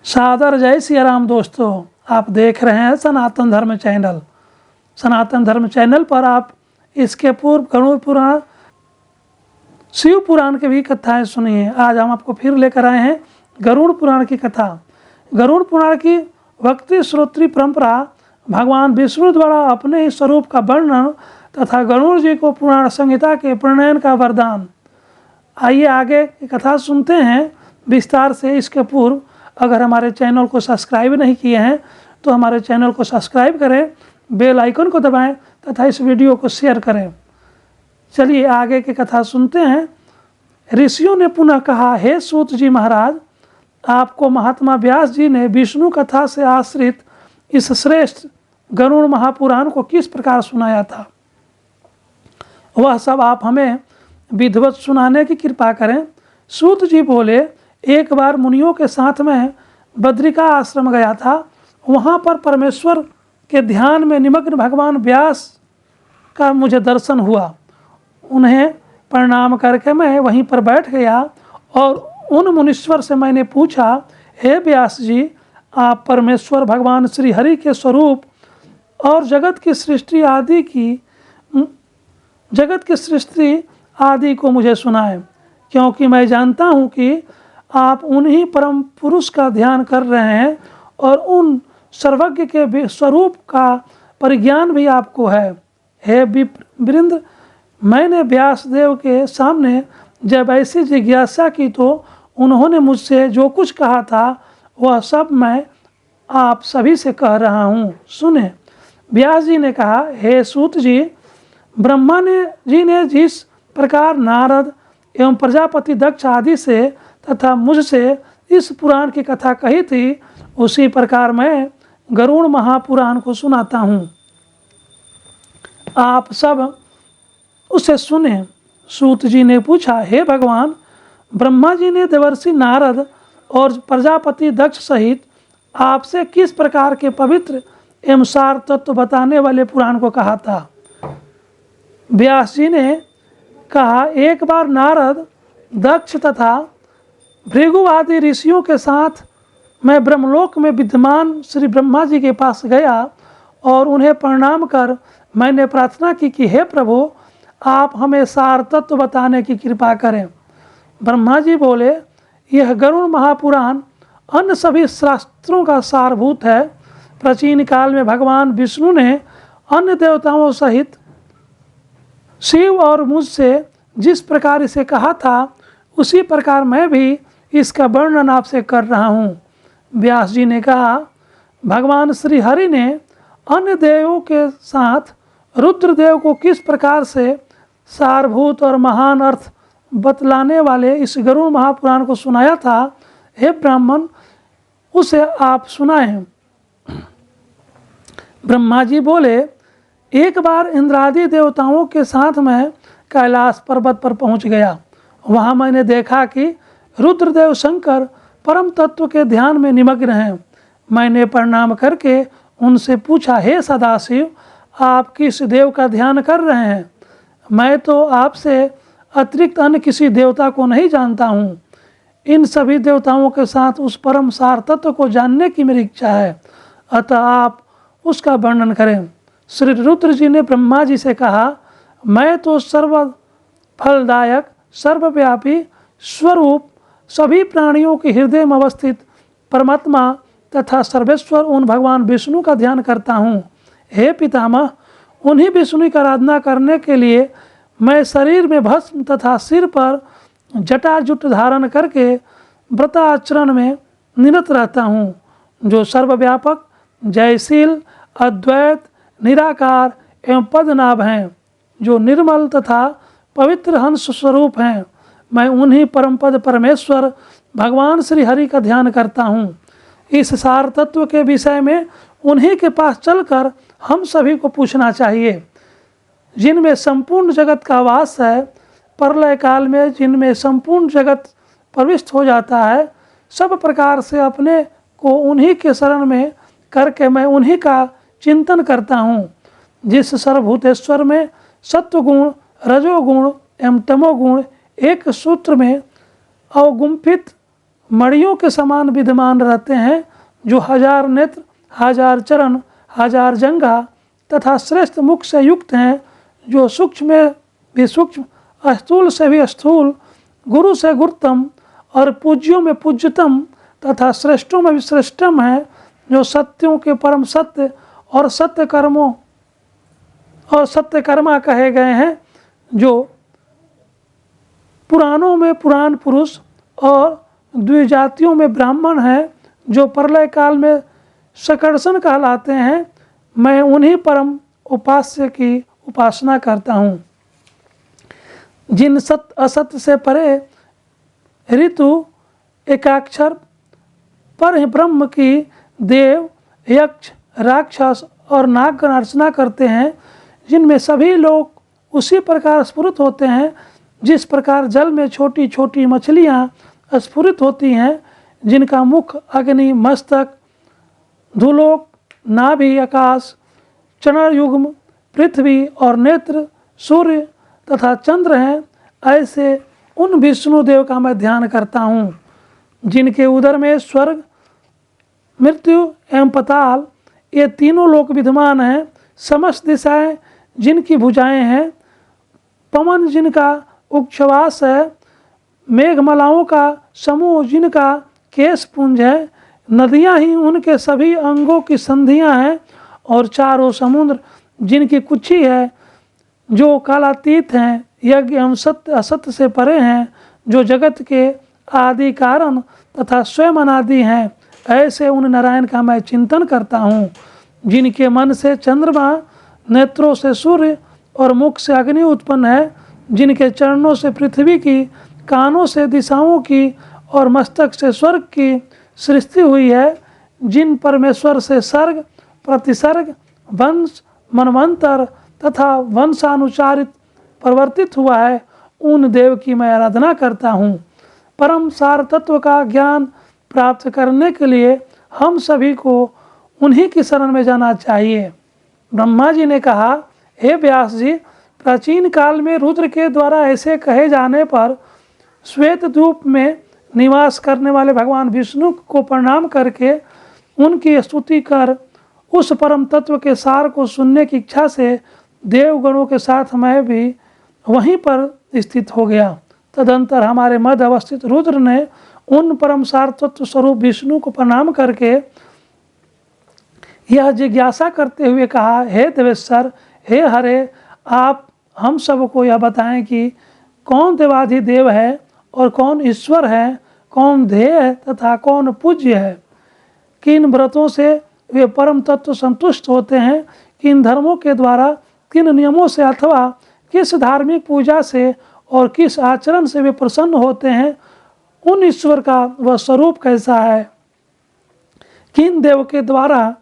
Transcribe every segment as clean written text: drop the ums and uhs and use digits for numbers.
सादर जय सिया राम दोस्तों, आप देख रहे हैं सनातन धर्म चैनल। सनातन धर्म चैनल पर आप इसके पूर्व गरुड़ पुराण, शिव पुराण की भी कथाएं सुनिए। आज हम आपको फिर लेकर आए हैं गरुड़ पुराण की कथा। गरुड़ पुराण की भक्ति श्रोत्री परंपरा भगवान विष्णु द्वारा अपने ही स्वरूप का वर्णन तथा गरुड़ जी को पुराण संहिता के प्रणयन का वरदान। आइए आगे की कथा सुनते हैं विस्तार से। इसके पूर्व अगर हमारे चैनल को सब्सक्राइब नहीं किए हैं तो हमारे चैनल को सब्सक्राइब करें, बेल आइकन को दबाएं तथा इस वीडियो को शेयर करें। चलिए आगे की कथा सुनते हैं। ऋषियों ने पुनः कहा, हे सूत जी महाराज, आपको महात्मा व्यास जी ने विष्णु कथा से आश्रित इस श्रेष्ठ गरुड़ महापुराण को किस प्रकार सुनाया था, वह सब आप हमें विधिवत सुनाने की कृपा करें। सूत जी बोले, एक बार मुनियों के साथ में बद्रिका आश्रम गया था। वहाँ पर परमेश्वर के ध्यान में निमग्न भगवान व्यास का मुझे दर्शन हुआ। उन्हें प्रणाम करके मैं वहीं पर बैठ गया और उन मुनीश्वर से मैंने पूछा, हे व्यास जी, आप परमेश्वर भगवान श्री हरि के स्वरूप और जगत की सृष्टि आदि को मुझे सुनाएं, क्योंकि मैं जानता हूँ कि आप उन्हीं परम पुरुष का ध्यान कर रहे हैं और उन सर्वज्ञ के स्वरूप का परिज्ञान भी आपको है। हे वृंद, मैंने व्यासदेव के सामने जब ऐसी जिज्ञासा की तो उन्होंने मुझसे जो कुछ कहा था वह सब मैं आप सभी से कह रहा हूँ, सुने। व्यास जी ने कहा, हे सूत जी, ब्रह्मा जी ने जिस प्रकार नारद एवं प्रजापति दक्ष आदि से तथा मुझसे इस पुराण की कथा कही थी, उसी प्रकार मैं गरुड़ महापुराण को सुनाता हूँ। आप सब उसे सुने। सूत जी ने पूछा, हे भगवान, ब्रह्मा जी ने देवर्षि नारद और प्रजापति दक्ष सहित आपसे किस प्रकार के पवित्र एवं सार तत्व बताने वाले पुराण को कहा था। व्यास जी ने कहा, एक बार नारद, दक्ष तथा भृगु आदि ऋषियों के साथ मैं ब्रह्मलोक में विद्यमान श्री ब्रह्मा जी के पास गया और उन्हें प्रणाम कर मैंने प्रार्थना की कि हे प्रभु, आप हमें सार तत्व बताने की कृपा करें। ब्रह्मा जी बोले, यह गरुड़ महापुराण अन्य सभी शास्त्रों का सारभूत है। प्राचीन काल में भगवान विष्णु ने अन्य देवताओं सहित शिव और मुझसे जिस प्रकार इसे कहा था, उसी प्रकार मैं भी इसका वर्णन आपसे कर रहा हूँ। व्यास जी ने कहा, भगवान श्री हरि ने अन्य देवों के साथ रुद्रदेव को किस प्रकार से सारभूत और महान अर्थ बतलाने वाले इस गरुड़ महापुराण को सुनाया था, हे ब्राह्मण, उसे आप सुनाएं। ब्रह्मा जी बोले, एक बार इंद्रादि देवताओं के साथ मैं कैलाश पर्वत पर पहुंच गया। वहां मैंने देखा कि रुद्रदेव शंकर परम तत्व के ध्यान में निमग्न हैं। मैंने प्रणाम करके उनसे पूछा, हे सदाशिव, आप किस देव का ध्यान कर रहे हैं। मैं तो आपसे अतिरिक्त अन्य किसी देवता को नहीं जानता हूँ। इन सभी देवताओं के साथ उस परम सार तत्व को जानने की मेरी इच्छा है, अतः आप उसका वर्णन करें। श्री रुद्र जी ने ब्रह्मा जी से कहा, मैं तो सर्व फलदायक, सर्वव्यापी स्वरूप, सभी प्राणियों के हृदय में अवस्थित परमात्मा तथा सर्वेश्वर उन भगवान विष्णु का ध्यान करता हूँ। हे पितामह, उन्हीं विष्णु की आराधना करने के लिए मैं शरीर में भस्म तथा सिर पर जटाजुट धारण करके व्रताचरण में निरत रहता हूँ, जो सर्वव्यापक, जयशील, अद्वैत, निराकार एवं पद्मनाभ हैं, जो निर्मल तथा पवित्र हंस स्वरूप हैं। मैं उन्हीं परम पद परमेश्वर भगवान श्री हरि का ध्यान करता हूँ। इस सार तत्व के विषय में उन्हीं के पास चलकर हम सभी को पूछना चाहिए, जिनमें संपूर्ण जगत का वास है। प्रलय काल में जिनमें संपूर्ण जगत प्रविष्ट हो जाता है, सब प्रकार से अपने को उन्हीं के शरण में करके मैं उन्हीं का चिंतन करता हूँ। जिस सर्वभूतेश्वर में सत्वगुण, रजोगुण एवं तमोगुण एक सूत्र में अवगुंफित मणियों के समान विद्यमान रहते हैं, जो 1000 नेत्र, 1000 चरण, 1000 जंघा तथा श्रेष्ठ मुख से युक्त हैं, जो सूक्ष्म में भी सूक्ष्म, स्थूल से भी स्थूल, गुरु से गुरुतम और पूज्यों में पूज्यतम तथा श्रेष्ठों में भी श्रेष्ठम है, जो सत्यों के परम सत्य और सत्य कर्मों और सत्यकर्मा कहे गए हैं, जो पुराणों में पुराण पुरुष और द्विजातियों में ब्राह्मण हैं, जो प्रलय काल में सकर्षण कहलाते हैं। मैं उन्हीं परम उपास्य की उपासना करता हूँ, जिन सत्य असत्य से परे ऋतु एकाक्षर पर ब्रह्म की देव, यक्ष, राक्षस और नागगण अर्चना करते हैं, जिनमें सभी लोग उसी प्रकार स्फुरित होते हैं जिस प्रकार जल में छोटी छोटी मछलियाँ स्फुरित होती हैं, जिनका मुख अग्नि, मस्तक धूलोक, नाभि आकाश, चरणयुग्म पृथ्वी और नेत्र सूर्य तथा चंद्र हैं। ऐसे उन विष्णुदेव का मैं ध्यान करता हूँ, जिनके उदर में स्वर्ग, मृत्यु एवं पाताल ये तीनों लोक विद्यमान हैं। समस्त दिशाएं जिनकी भुजाएं हैं, पवन जिनका उच्छ्वास है, मेघमालाओं का समूह जिनका केश पुंज है, नदियां ही उनके सभी अंगों की संधियां हैं, और चारों समुद्र जिनकी कुक्षी है, जो कालातीत हैं, यज्ञ एवं सत्य असत्य से परे हैं, जो जगत के आदि कारण तथा स्वयं अनादि हैं। ऐसे उन नारायण का मैं चिंतन करता हूँ, जिनके मन से चंद्रमा, नेत्रों से सूर्य और मुख से अग्नि उत्पन्न है, जिनके चरणों से पृथ्वी की, कानों से दिशाओं की और मस्तक से स्वर्ग की सृष्टि हुई है, जिन परमेश्वर से सर्ग, प्रतिसर्ग, वंश, मनवंतर तथा वंशानुचारित परिवर्तित हुआ है, उन देव की मैं आराधना करता हूँ। परम सार तत्व का ज्ञान प्राप्त करने के लिए हम सभी को उन्हीं की शरण में जाना चाहिए। ब्रह्मा जी ने कहा, हे व्यास जी, प्राचीन काल में रुद्र के द्वारा ऐसे कहे जाने पर श्वेत द्वीप में निवास करने वाले भगवान विष्णु को प्रणाम करके उनकी स्तुति कर उस परम तत्व के सार को सुनने की इच्छा से देवगणों के साथ मैं भी वहीं पर स्थित हो गया। तदंतर हमारे मध्य अवस्थित रुद्र ने उन परम सार तत्व स्वरूप विष्णु को प्रणाम करके यह जिज्ञासा करते हुए कहा, हे देवेश्वर, हे हरे, आप हम सबको यह बताएं कि कौन देवाधिदेव है और कौन ईश्वर है, कौन ध्येय है तथा कौन पूज्य है। किन व्रतों से वे परम तत्व संतुष्ट होते हैं, किन धर्मों के द्वारा, किन नियमों से अथवा किस धार्मिक पूजा से और किस आचरण से वे प्रसन्न होते हैं, उन ईश्वर का वह स्वरूप कैसा है, किन देव के द्वारा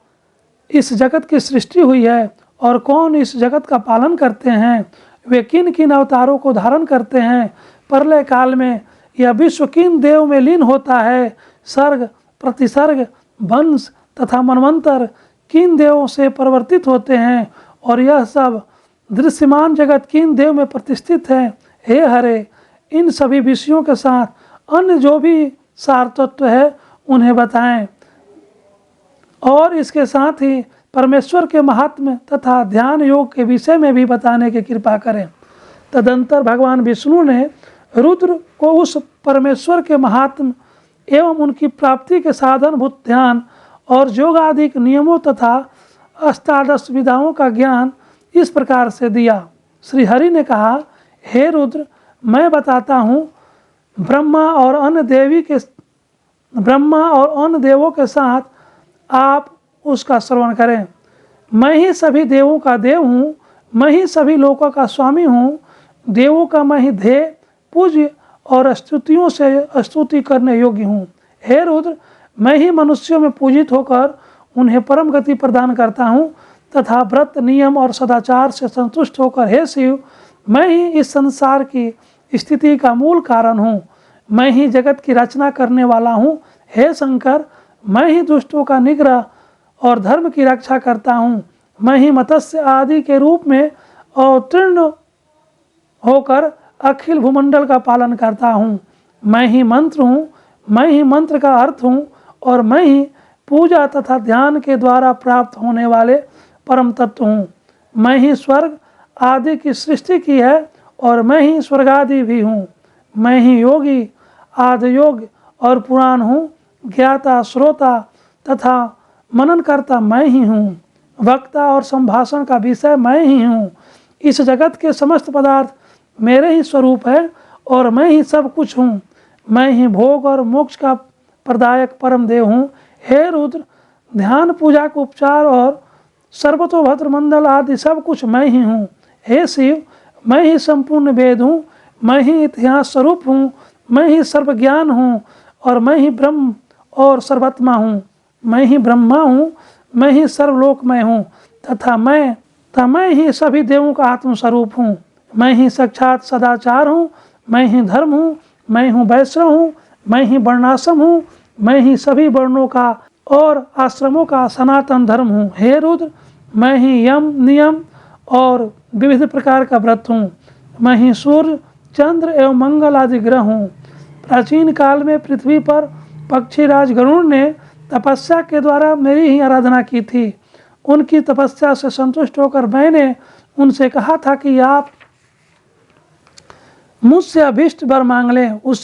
इस जगत की सृष्टि हुई है और कौन इस जगत का पालन करते हैं, वे किन किन अवतारों को धारण करते हैं, प्रलय काल में यह विश्व किन देव में लीन होता है, सर्ग, प्रतिसर्ग, वंश तथा मनवंतर किन देवों से परिवर्तित होते हैं, और यह सब दृश्यमान जगत किन देव में प्रतिष्ठित है। हे हरे, इन सभी विषयों के साथ अन्य जो भी सार तत्व है उन्हें बताएं, और इसके साथ ही परमेश्वर के महात्म्य तथा ध्यान योग के विषय में भी बताने की कृपा करें। तदंतर भगवान विष्णु ने रुद्र को उस परमेश्वर के महात्म्य एवं उनकी प्राप्ति के साधनभूत ध्यान और योगादिक नियमों तथा अष्टादश विधाओं का ज्ञान इस प्रकार से दिया। श्री हरि ने कहा, हे रुद्र, मैं बताता हूँ, ब्रह्मा और अन्य देवों के साथ आप उसका श्रवण करें। मैं ही सभी देवों का देव हूँ, मैं ही सभी लोकों का स्वामी हूँ, देवों का मैं ही ध्येय, पूज्य और स्तुतियों से स्तुति करने योग्य हूँ। हे रुद्र, मैं ही मनुष्यों में पूजित होकर उन्हें परम गति प्रदान करता हूँ तथा व्रत, नियम और सदाचार से संतुष्ट होकर हे शिव, मैं ही इस संसार की स्थिति का मूल कारण हूँ। मैं ही जगत की रचना करने वाला हूँ। हे शंकर, मैं ही दुष्टों का निग्रह और धर्म की रक्षा करता हूँ। मैं ही मत्स्य आदि के रूप में अवतीर्ण होकर अखिल भूमंडल का पालन करता हूँ। मैं ही मंत्र हूँ, मैं ही मंत्र का अर्थ हूँ और मैं ही पूजा तथा ध्यान के द्वारा प्राप्त होने वाले परम तत्व हूँ। मैं ही स्वर्ग आदि की सृष्टि की है और मैं ही स्वर्गादि भी हूँ। मैं ही योगी आदि योग और पुराण हूँ। ज्ञाता श्रोता तथा मनन करता मैं ही हूँ। वक्ता और संभाषण का विषय मैं ही हूँ। इस जगत के समस्त पदार्थ मेरे ही स्वरूप है और मैं ही सब कुछ हूँ। मैं ही भोग और मोक्ष का प्रदायक परम देव हूँ। हे रुद्र, ध्यान पूजा को उपचार और सर्वतोभद्र मंडल आदि सब कुछ मैं ही हूँ। हे शिव, मैं ही संपूर्ण वेद हूँ। मैं ही इतिहास स्वरूप हूँ। मैं ही सर्वज्ञान हूँ और मैं ही ब्रह्म और सर्वात्मा हूँ। मैं ही ब्रह्मा हूँ। मैं ही सर्वलोकमय हूँ तथा मैं ही सभी देवों का आत्मस्वरूप हूँ। मैं ही साक्षात सदाचार हूँ। मैं ही धर्म हूँ। मैं हूँ वैष्णव हूँ। मैं ही वर्णाश्रम हूँ। मैं ही सभी वर्णों का और आश्रमों का सनातन धर्म हूँ। हे रुद्र, मैं ही यम नियम और विविध प्रकार का व्रत हूँ। मैं ही सूर्य चंद्र एवं मंगल आदि ग्रह हूँ। प्राचीन काल में पृथ्वी पर पक्षीराज गरुड़ ने तपस्या के द्वारा मेरी ही आराधना की थी। उनकी तपस्या से संतुष्ट होकर मैंने उनसे कहा था कि आप मुझसे अभीष्ट वर मांग लें। उस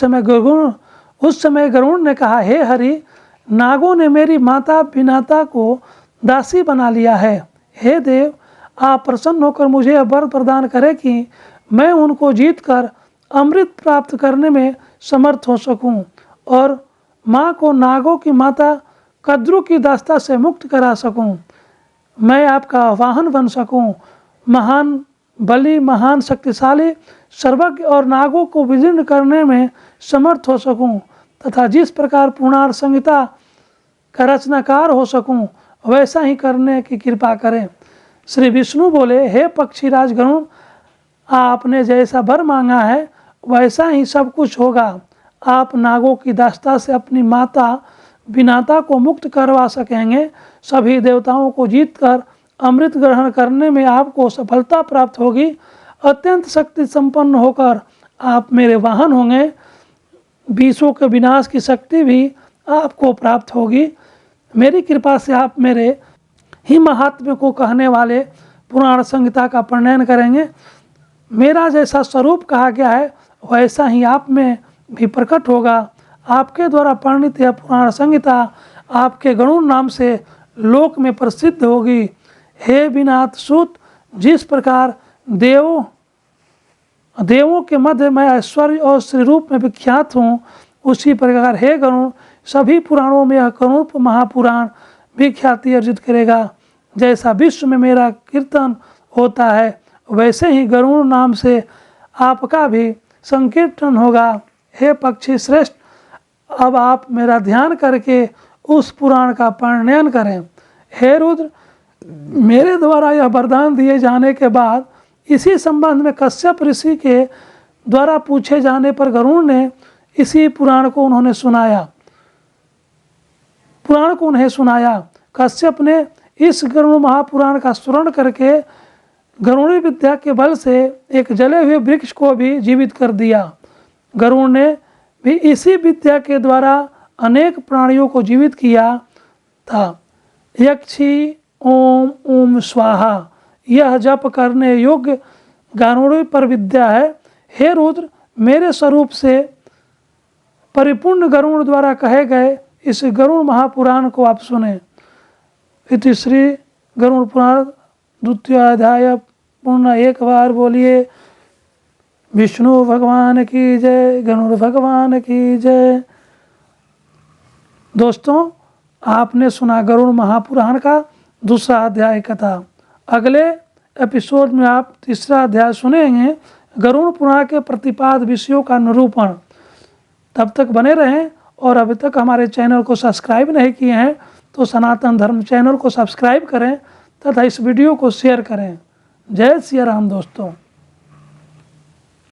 समय गरुड़ ने कहा, हे हरि, नागों ने मेरी माता बिनाता को दासी बना लिया है। हे देव, आप प्रसन्न होकर मुझे वर प्रदान करें कि मैं उनको जीतकर अमृत प्राप्त करने में समर्थ हो सकूं और माँ को नागों की माता कद्रु की दास्ता से मुक्त करा सकूं। मैं आपका वाहन बन सकूं। महान बलि, महान शक्तिशाली, सर्वज्ञ और नागों को विदीर्ण करने में समर्थ हो सकूं तथा जिस प्रकार पुराण संहिता का रचनाकार हो सकूं, वैसा ही करने की कृपा करें। श्री विष्णु बोले, हे पक्षीराज गरुड़, आपने जैसा वर मांगा है वैसा ही सब कुछ होगा। आप नागों की दास्ता से अपनी माता बिनाता को मुक्त करवा सकेंगे। सभी देवताओं को जीतकर अमृत ग्रहण करने में आपको सफलता प्राप्त होगी। अत्यंत शक्ति संपन्न होकर आप मेरे वाहन होंगे। विश्वों के विनाश की शक्ति भी आपको प्राप्त होगी। मेरी कृपा से आप मेरे ही महात्म्य को कहने वाले पुराण संहिता का प्रणयन करेंगे। मेरा जैसा स्वरूप कहा गया है वैसा ही आप में भी प्रकट होगा। आपके द्वारा वर्णित यह पुराण संहिता आपके गरुड़ नाम से लोक में प्रसिद्ध होगी। हे विनाथ सूत, जिस प्रकार देवों के मध्य मैं ऐश्वर्य और श्री रूप में विख्यात हूँ, उसी प्रकार हे गरुड़, सभी पुराणों में यह गरुड़ महापुराण भी ख्याति अर्जित करेगा। जैसा विश्व में मेरा कीर्तन होता है वैसे ही गरुड़ नाम से आपका भी संकीर्तन होगा। हे पक्षी श्रेष्ठ, अब आप मेरा ध्यान करके उस पुराण का प्रणयन करें। हे रुद्र, मेरे द्वारा यह वरदान दिए जाने के बाद इसी संबंध में कश्यप ऋषि के द्वारा पूछे जाने पर गरुड़ ने इसी पुराण को उन्हें सुनाया। कश्यप ने इस गरुड़ महापुराण का स्मरण करके गरुड़ी विद्या के बल से एक जले हुए वृक्ष को भी जीवित कर दिया। गरुड़ ने भी इसी विद्या के द्वारा अनेक प्राणियों को जीवित किया था। यक्षी ओम ओम स्वाहा, यह जप करने योग्य गरुड़ी पर विद्या है। हे रुद्र, मेरे स्वरूप से परिपूर्ण गरुड़ द्वारा कहे गए इस गरुड़ महापुराण को आप सुने। इति श्री गरुड़ पुराण द्वितीय अध्याय पूर्ण। एक बार बोलिए विष्णु भगवान की जय, गरुड़ भगवान की जय। दोस्तों, आपने सुना गरुड़ महापुराण का दूसरा अध्याय कथा। अगले एपिसोड में आप तीसरा अध्याय सुनेंगे, गरुड़ पुराण के प्रतिपाद विषयों का निरूपण। तब तक बने रहें और अभी तक हमारे चैनल को सब्सक्राइब नहीं किए हैं तो सनातन धर्म चैनल को सब्सक्राइब करें तथा इस वीडियो को शेयर करें। जय सिया राम दोस्तों।